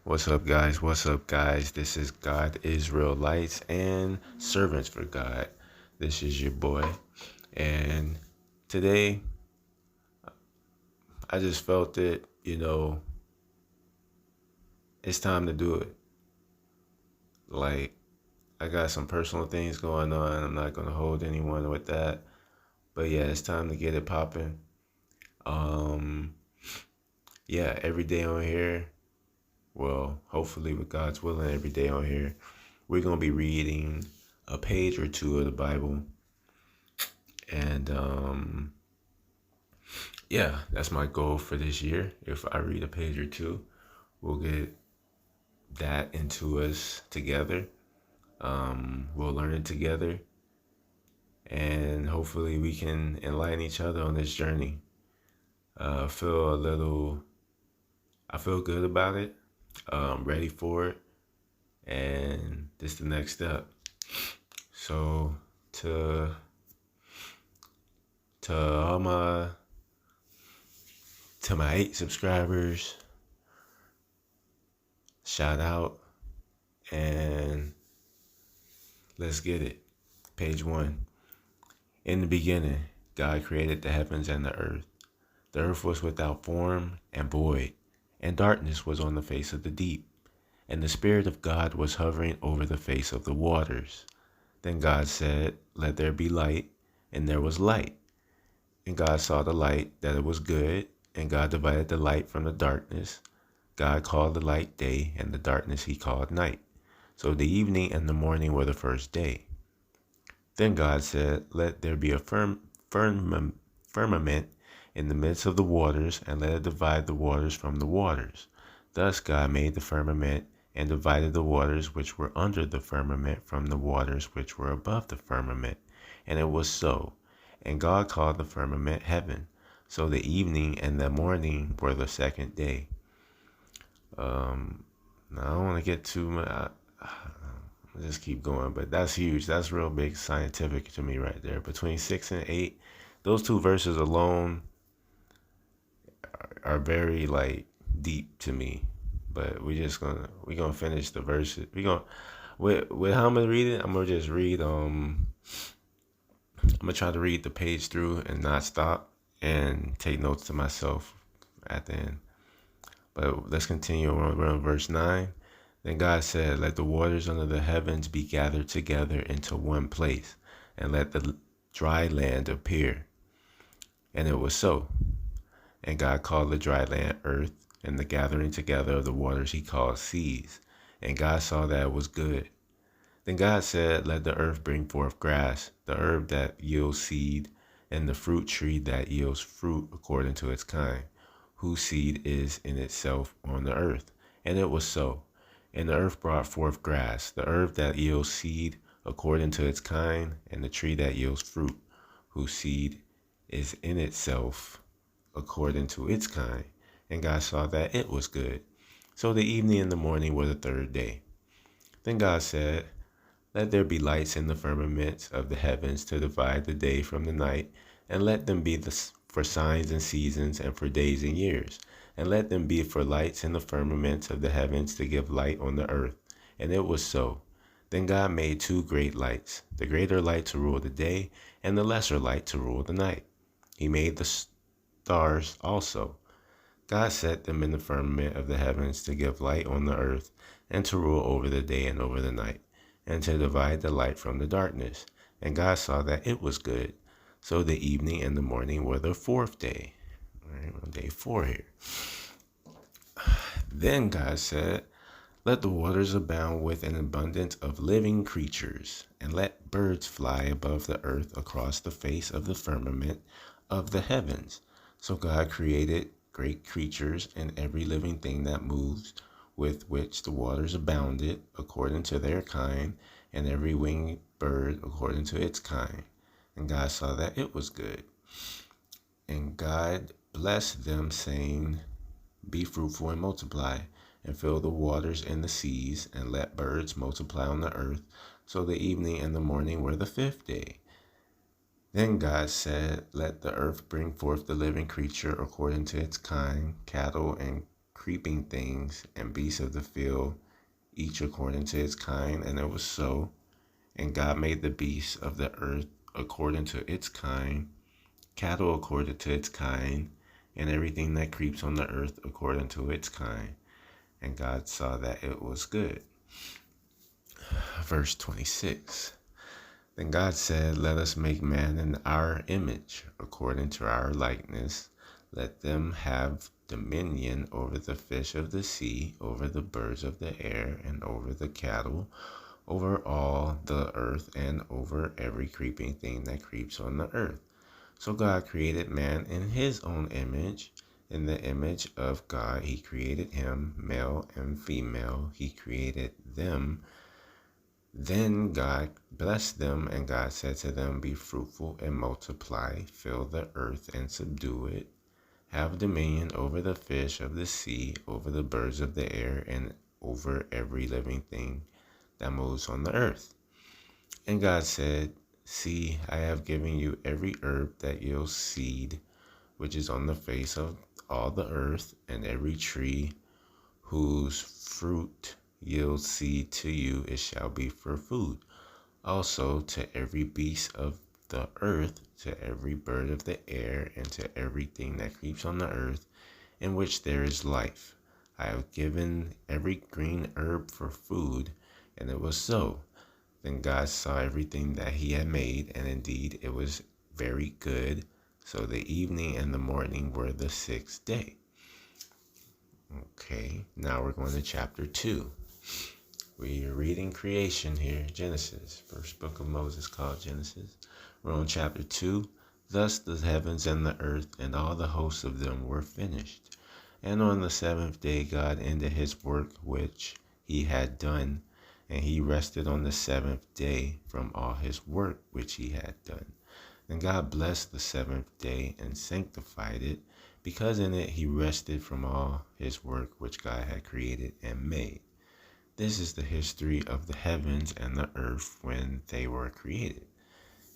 What's up, guys? What's up, guys? This is God Israel Lights and Servants for God. This is your boy. And today, I just felt it, it's time to do it. Like, I got some personal things going on. I'm not going to hold anyone with that. But yeah, it's time to get it popping. Um, yeah, every day on here, well, hopefully with God's willing, every day on here, we're going to be reading a page or two of the Bible. And yeah, that's my goal for this year. If I read a page or two, we'll get that into us together. We'll learn it together. And hopefully we can enlighten each other on this journey. I feel good about it. Ready for it. And this is the next step. So to all my 8 subscribers, shout out and let's get it. Page 1. In the beginning, God created the heavens and the earth. The earth was without form and void, and darkness was on the face of the deep, and the Spirit of God was hovering over the face of the waters. Then God said, "Let there be light," and there was light. And God saw the light, that it was good, and God divided the light from the darkness. God called the light day, and the darkness he called night. So the evening and the morning were the first day. Then God said, "Let there be a firmament in the midst of the waters, and let it divide the waters from the waters." Thus God made the firmament, and divided the waters which were under the firmament from the waters which were above the firmament. And it was so. And God called the firmament heaven. So the evening and the morning were the second day. Now I don't want to get too much. I'll just keep going, but that's huge. That's real big scientific to me right there. Between 6 and 8, those 2 verses alone are very like deep to me. But we gonna finish the verses. We gonna with how I'm gonna read it. I'm gonna just read. I'm gonna try to read the page through and not stop and take notes to myself at the end. But let's continue. We're on verse 9. Then God said, "Let the waters under the heavens be gathered together into one place, and let the dry land appear." And it was so. And God called the dry land earth, and the gathering together of the waters he called seas. And God saw that it was good. Then God said, "Let the earth bring forth grass, the herb that yields seed, and the fruit tree that yields fruit according to its kind, whose seed is in itself on the earth." And it was so. And the earth brought forth grass, the herb that yields seed according to its kind, and the tree that yields fruit, whose seed is in itself according to its kind. And God saw that it was good. So the evening and the morning were the third day. Then God said, "Let there be lights in the firmament of the heavens to divide the day from the night, and let them be for signs and seasons, and for days and years. And let them be for lights in the firmament of the heavens to give light on the earth." And it was so. Then God made 2 great lights, the greater light to rule the day, and the lesser light to rule the night. He made the stars also. God set them in the firmament of the heavens to give light on the earth, and to rule over the day and over the night, and to divide the light from the darkness. And God saw that it was good. So the evening and the morning were the 4th day. All right, on day 4 here. Then God said, "Let the waters abound with an abundance of living creatures, and let birds fly above the earth across the face of the firmament of the heavens." So God created great creatures and every living thing that moves, with which the waters abounded according to their kind, and every winged bird according to its kind. And God saw that it was good. And God blessed them, saying, "Be fruitful and multiply, and fill the waters and the seas, and let birds multiply on the earth." So the evening and the morning were the 5th day. Then God said, "Let the earth bring forth the living creature according to its kind, cattle and creeping things and beasts of the field, each according to its kind, and it was so. And God made the beasts of the earth according to its kind, cattle according to its kind, and everything that creeps on the earth according to its kind. And God saw that it was good. Verse 26. Then God said, let us make man in our image, according to our likeness. Let them have dominion over the fish of the sea, over the birds of the air, and over the cattle, over all the earth, and over every creeping thing that creeps on the earth. So God created man in his own image. In the image of God, he created him, male and female. He created them. Then God blessed them, and God said to them, be fruitful and multiply, fill the earth and subdue it. Have dominion over the fish of the sea, over the birds of the air, and over every living thing that moves on the earth. And God said, see, I have given you every herb that yields seed, which is on the face of all the earth, and every tree whose fruit yields seed to you, it shall be for food. Also to every beast of the earth, to every bird of the air, and to everything that creeps on the earth, in which there is life. I have given every green herb for food, and it was so. Then God saw everything that he had made, and indeed it was very good. So the evening and the morning were the sixth day. Okay, now we're going to chapter 2. We are reading creation here, Genesis, first book of Moses called Genesis. We're on chapter 2. Thus the heavens and the earth and all the hosts of them were finished. And on the seventh day God ended his work which he had done, and he rested on the seventh day from all his work which he had done. And God blessed the seventh day and sanctified it, because in it he rested from all his work which God had created and made. This is the history of the heavens and the earth when they were created.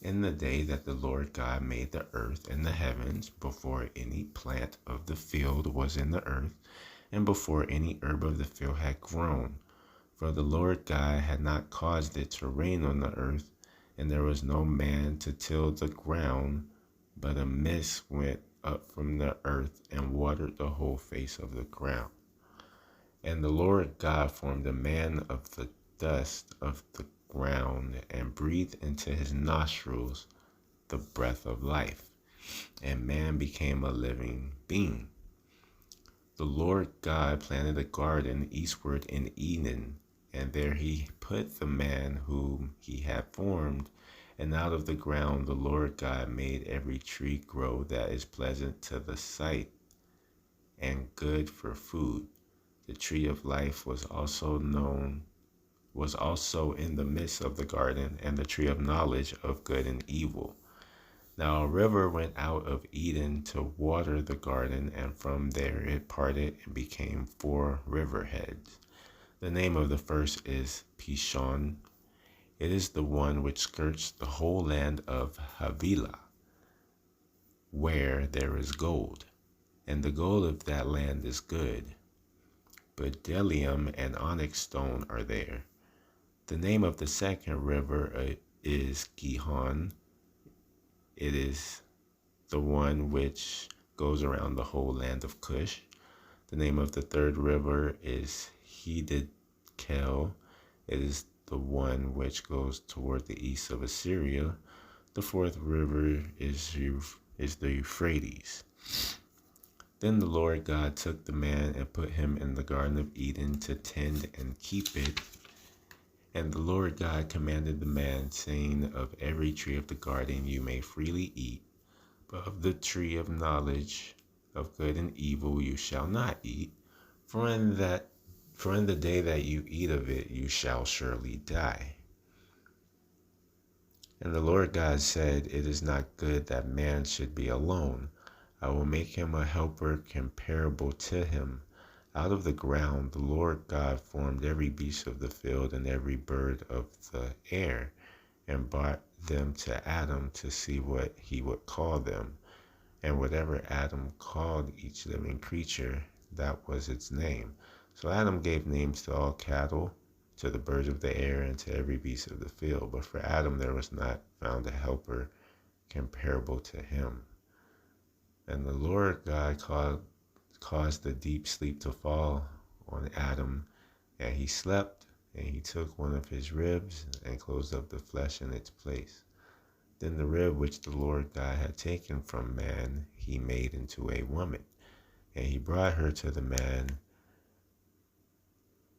In the day that the Lord God made the earth and the heavens, before any plant of the field was in the earth, and before any herb of the field had grown. For the Lord God had not caused it to rain on the earth, and there was no man to till the ground, but a mist went up from the earth and watered the whole face of the ground. And the Lord God formed a man of the dust of the ground, and breathed into his nostrils the breath of life, and man became a living being. The Lord God planted a garden eastward in Eden, and there he put the man whom he had formed. And out of the ground the Lord God made every tree grow that is pleasant to the sight and good for food. The tree of life was also in the midst of the garden, and the tree of knowledge of good and evil. Now a river went out of Eden to water the garden, and from there it parted and became 4 river heads. The name of the first is Pishon. It is the one which skirts the whole land of Havilah, where there is gold, and the gold of that land is good. Bdellium and onyx stone are there. The name of the second river is Gihon. It is the one which goes around the whole land of Cush. The name of the third river is Hiddekel. It is the one which goes toward the east of Assyria. The fourth river is the Euphrates. Then the Lord God took the man and put him in the Garden of Eden to tend and keep it. And the Lord God commanded the man, saying, of every tree of the garden you may freely eat, but of the tree of knowledge of good and evil you shall not eat, for in the day that you eat of it you shall surely die. And the Lord God said, it is not good that man should be alone. I will make him a helper comparable to him. Out of the ground the Lord God formed every beast of the field and every bird of the air, and brought them to Adam to see what he would call them. And whatever Adam called each living creature, that was its name. So Adam gave names to all cattle, to the birds of the air, and to every beast of the field. But for Adam there was not found a helper comparable to him. And the Lord God caused a deep sleep to fall on Adam, and he slept, and he took one of his ribs and closed up the flesh in its place. Then the rib which the Lord God had taken from man, he made into a woman, and he brought her to the man.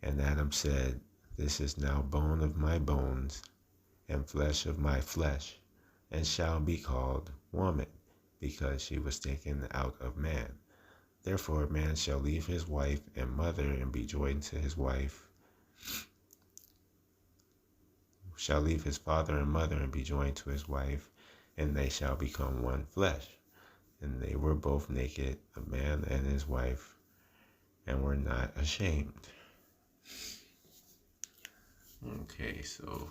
And Adam said, This is now bone of my bones, and flesh of my flesh, and shall be called woman, because she was taken out of man. Therefore a man shall leave his wife and mother, and be joined to his wife, shall leave his father and mother, and be joined to his wife, and they shall become one flesh. And they were both naked, the man and his wife, and were not ashamed. Okay, so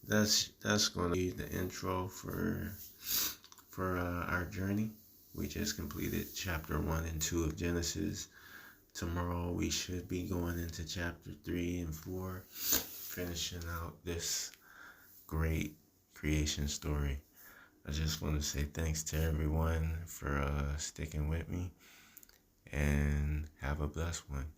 that's going to be the intro for our journey. We just completed chapter 1 and 2 of Genesis. Tomorrow we should be going into chapter 3 and 4, finishing out this great creation story. I just want to say thanks to everyone for sticking with me, and have a blessed one.